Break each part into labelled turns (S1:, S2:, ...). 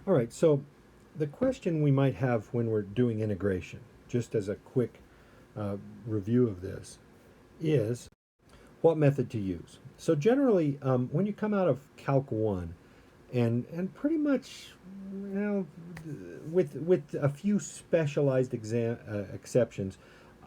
S1: All right, so the question we might have when we're doing integration, just as a quick uh, review of this, is what method to use. So generally, when you come out of Calc 1, and pretty much, with a few specialized exceptions,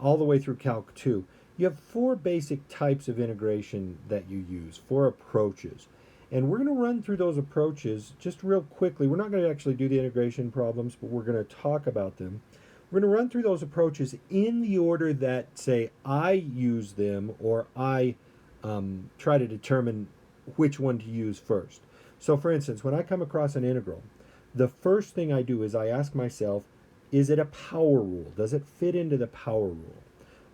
S1: all the way through Calc 2, you have four basic types of integration that you use, four approaches. And we're going to run through those approaches just real quickly. We're not going to actually do the integration problems, but we're going to talk about them. We're going to run through those approaches in the order that, say, I use them, or I try to determine which one to use first. So, for instance, when I come across an integral, the first thing I do is I ask myself, is it a power rule? Does it fit into the power rule?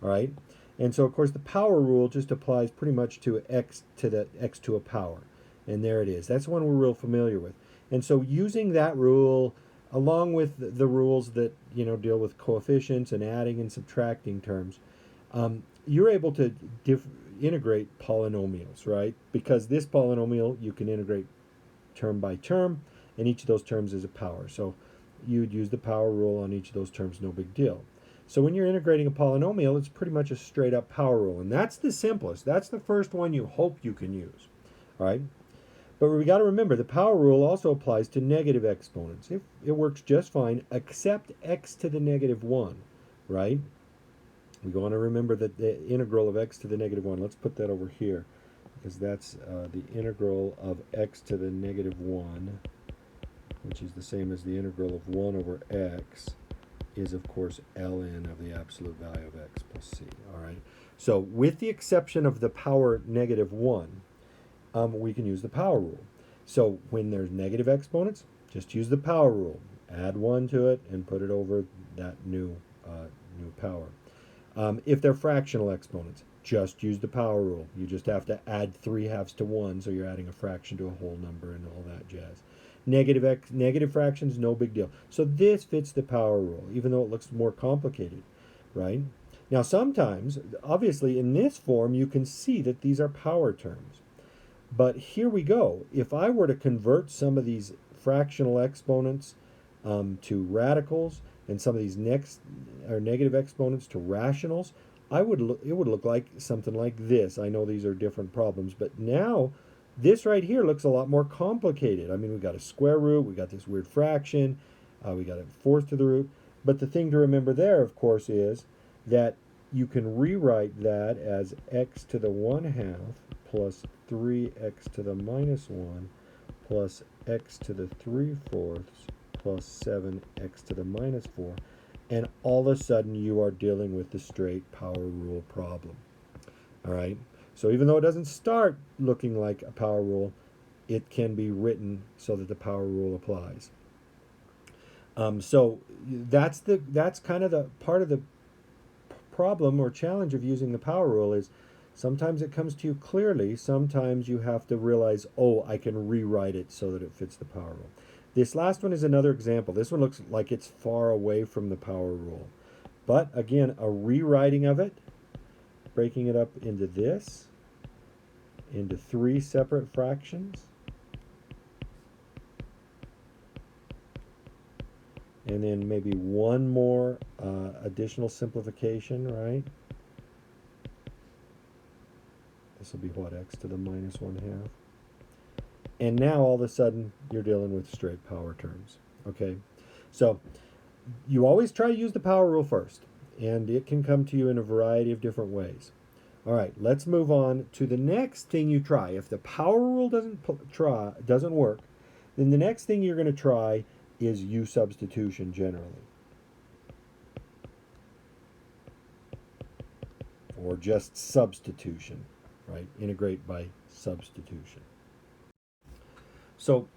S1: All right? And so, of course, the power rule just applies pretty much to x to a power. And there it is. That's one we're real familiar with. And so using that rule, along with the rules that deal with coefficients and adding and subtracting terms, you're able to integrate polynomials, right? Because this polynomial you can integrate term by term, and each of those terms is a power. So you'd use the power rule on each of those terms, no big deal. So when you're integrating a polynomial, it's pretty much a straight up power rule, and that's the simplest. That's the first one you hope you can use, all right? But we got to remember, the power rule also applies to negative exponents. It works just fine, except x to the negative 1, right? We want to remember that the integral of x to the negative 1, let's put that over here, because that's the integral of x to the negative 1, which is the same as the integral of 1 over x, is, of course, ln of the absolute value of x plus c, all right? So with the exception of the power negative 1, we can use the power rule. So when there's negative exponents, just use the power rule. Add 1 to it and put it over that new power. If they're fractional exponents, just use the power rule. You just have to add 3/2 to 1, so you're adding a fraction to a whole number and all that jazz. Negative fractions, no big deal. So this fits the power rule, even though it looks more complicated, right? Now sometimes, obviously in this form, you can see that these are power terms. But here we go. If I were to convert some of these fractional exponents to radicals, and some of these negative exponents to rationals, it would look like something like this. I know these are different problems, but now this right here looks a lot more complicated. I mean, we got a square root, we got this weird fraction, we got a fourth to the root. But the thing to remember there, of course, is that you can rewrite that as x to the 1/2 plus 3x to the minus 1 plus x to the 3/4 plus 7x to the minus 4. And all of a sudden you are dealing with the straight power rule problem. All right? So even though it doesn't start looking like a power rule, it can be written so that the power rule applies. So that's kind of the part of the problem or challenge of using the power rule is sometimes it comes to you clearly, sometimes you have to realize, oh, I can rewrite it so that it fits the power rule. This last one is another example. This one looks like it's far away from the power rule. But again, a rewriting of it, breaking it up into this, into 3 separate fractions, and then maybe one more additional simplification, right? This will be what, x to the minus 1/2. And now all of a sudden you're dealing with straight power terms, okay? So you always try to use the power rule first, and it can come to you in a variety of different ways. All right, let's move on to the next thing you try. If the power rule doesn't work, then the next thing you're going to try is U substitution generally. Or just substitution, right? Integrate by substitution. So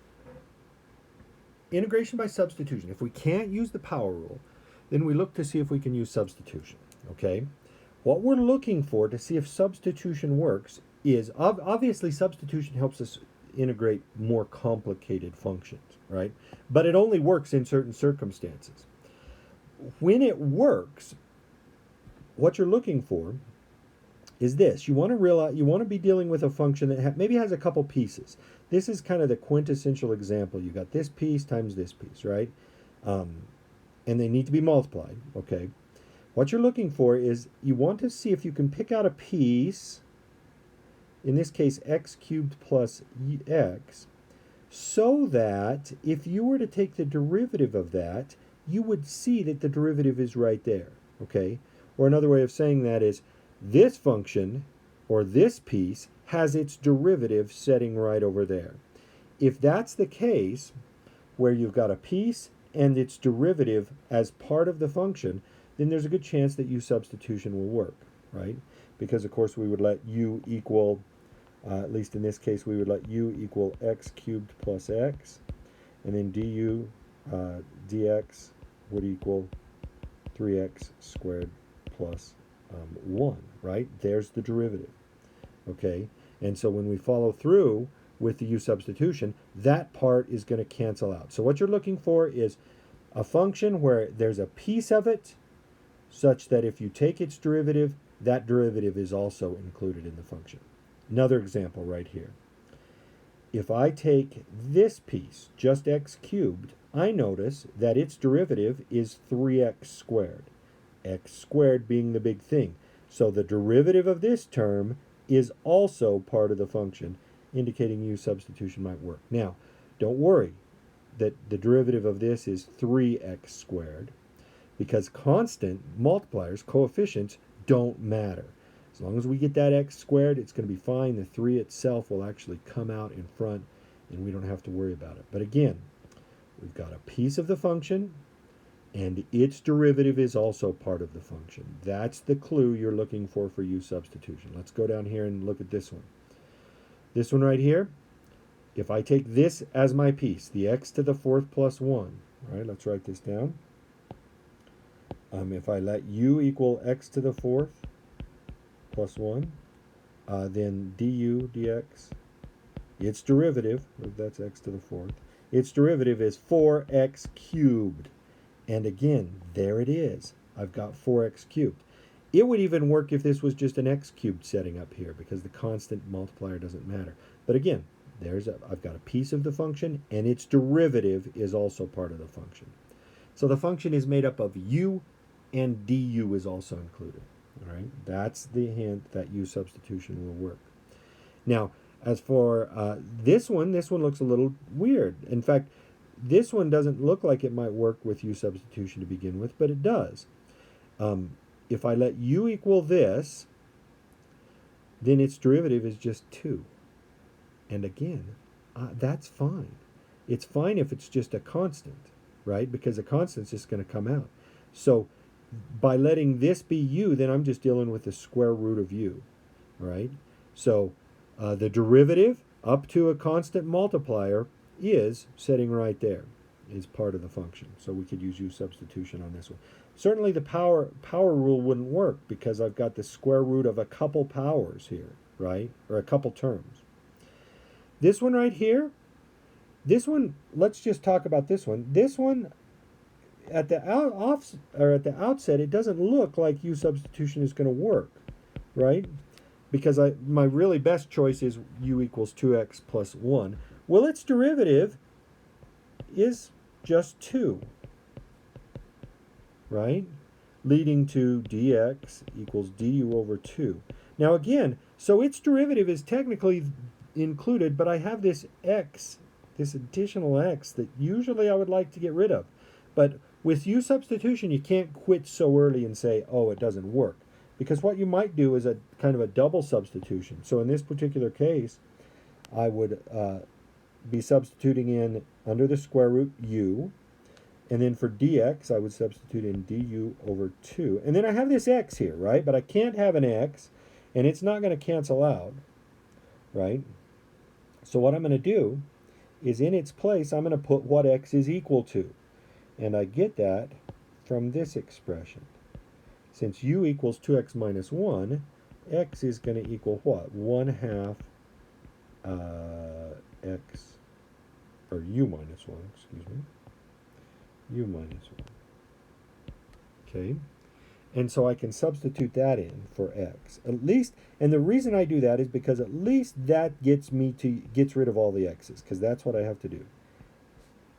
S1: integration by substitution. If we can't use the power rule, then we look to see if we can use substitution, okay? What we're looking for to see if substitution works is, obviously substitution helps us integrate more complicated functions, right? But it only works in certain circumstances. When it works, what you're looking for is this. You want to be dealing with a function that maybe has a couple pieces. This is kind of the quintessential example. You got this piece times this piece, right? And they need to be multiplied, okay? What you're looking for is you want to see if you can pick out a piece, in this case x cubed plus x, so that if you were to take the derivative of that, you would see that the derivative is right there, okay? Or another way of saying that is this function, or this piece, has its derivative setting right over there. If that's the case, where you've got a piece and its derivative as part of the function, then there's a good chance that u substitution will work, right? Because, of course, we would let u equal, at least in this case, we would let u equal x cubed plus x, and then du dx would equal 3x squared plus 1, right? There's the derivative, okay? And so when we follow through with the u substitution, that part is going to cancel out. So what you're looking for is a function where there's a piece of it such that if you take its derivative, that derivative is also included in the function. Another example right here. If I take this piece, just x cubed, I notice that its derivative is 3x squared. X squared being the big thing. So the derivative of this term is also part of the function, indicating u substitution might work. Now, don't worry that the derivative of this is 3x squared, because constant multipliers, coefficients, don't matter. As long as we get that x squared, it's going to be fine. The 3 itself will actually come out in front, and we don't have to worry about it. But again, we've got a piece of the function, and its derivative is also part of the function. That's the clue you're looking for u substitution. Let's go down here and look at this one. This one right here, if I take this as my piece, the x to the fourth plus 1, all right, let's write this down. If I let u equal x to the fourth plus 1, then du dx, its derivative, that's x to the fourth, its derivative is 4x cubed. And again, there it is. I've got 4x cubed. It would even work if this was just an x cubed setting up here, because the constant multiplier doesn't matter. But again, I've got a piece of the function, and its derivative is also part of the function. So the function is made up of u, and du is also included. All right, that's the hint that u substitution will work. Now, as for this one looks a little weird. In fact, this one doesn't look like it might work with u substitution to begin with, but it does. If I let u equal this, then its derivative is just 2. And again, that's fine. It's fine if it's just a constant, right? Because a constant's just going to come out. So by letting this be u, then I'm just dealing with the square root of u, right? So the derivative up to a constant multiplier is sitting right there, is part of the function. So we could use u substitution on this one. Certainly the power rule wouldn't work, because I've got the square root of a couple powers here, right? Or a couple terms. This one right here, this one, let's just talk about this one. This one, at the outset, it doesn't look like u substitution is going to work, right? Because my really best choice is u equals 2x plus 1. Well, its derivative is just 2, right? Leading to dx equals du over 2. Now again, so its derivative is technically included, but I have this x, this additional x, that usually I would like to get rid of. But with u substitution, you can't quit so early and say, oh, it doesn't work. Because what you might do is a kind of a double substitution. So in this particular case, I would be substituting in under the square root u, and then for dx, I would substitute in du over 2. And then I have this x here, right? But I can't have an x, and it's not going to cancel out, right? So what I'm going to do is, in its place, I'm going to put what x is equal to. And I get that from this expression. Since u equals 2x minus 1, x is going to equal what? 1/2 x, or u minus 1, excuse me. U minus 1. Okay? And so I can substitute that in for x. At least, and the reason I do that is because at least that gets rid of all the x's, because that's what I have to do.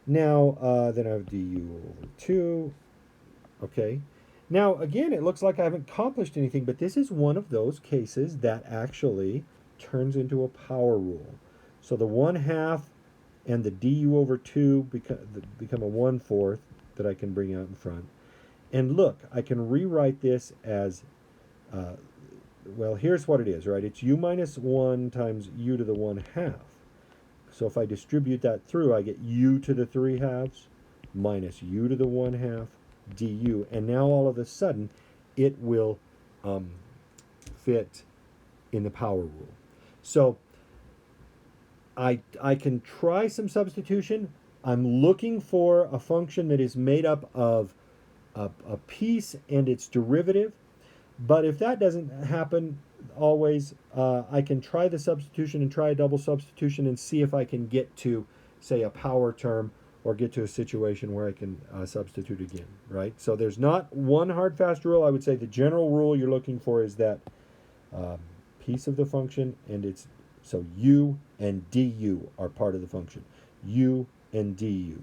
S1: Now, then I have du over 2. Okay. Now, again, it looks like I haven't accomplished anything, but this is one of those cases that actually turns into a power rule. So the 1/2 and the du over 2 become a 1/4 that I can bring out in front. And look, I can rewrite this as, well, here's what it is, right? It's u minus 1 times u to the 1/2. So if I distribute that through, I get u to the 3/2 minus u to the 1/2 du. And now all of a sudden, it will fit in the power rule. So I can try some substitution. I'm looking for a function that is made up of a piece and its derivative. But if that doesn't happen always, I can try the substitution and try a double substitution and see if I can get to, say, a power term or get to a situation where I can substitute again, right? So there's not one hard, fast rule. I would say the general rule you're looking for is that piece of the function, and it's, so u and du are part of the function. U and du.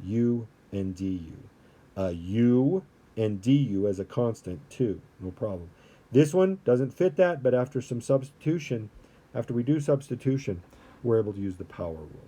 S1: U and du. U and du as a constant too, no problem. This one doesn't fit that, but after some substitution, after we do substitution, we're able to use the power rule.